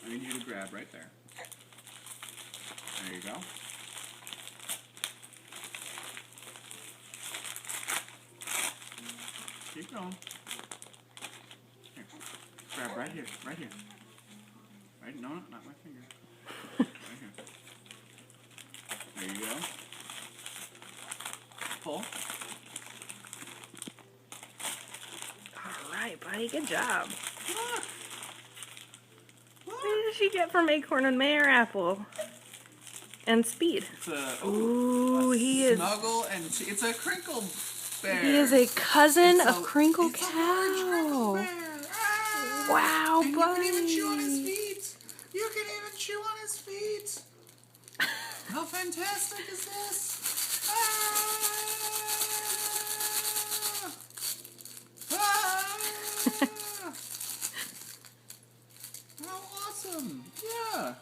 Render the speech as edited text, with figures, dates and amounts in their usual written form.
I need you to grab right there. There you go. Keep going. Here. Grab right here. Right here. Right? No, not my finger. Right here. There you go. Pull. All right, buddy. Good job. Look. Look. What did she get from Acorn and Mayor Apple? And Speed. It's a, Ooh, he is. Snuggle and it's a crinkle bear. He is a cousin of Crinkle it's a large crinkle Cow. bear. Ah! Wow, and buddy. you can even chew on his feet. You can even chew on his feet. How fantastic is this? Ah! Ah! How awesome! Yeah.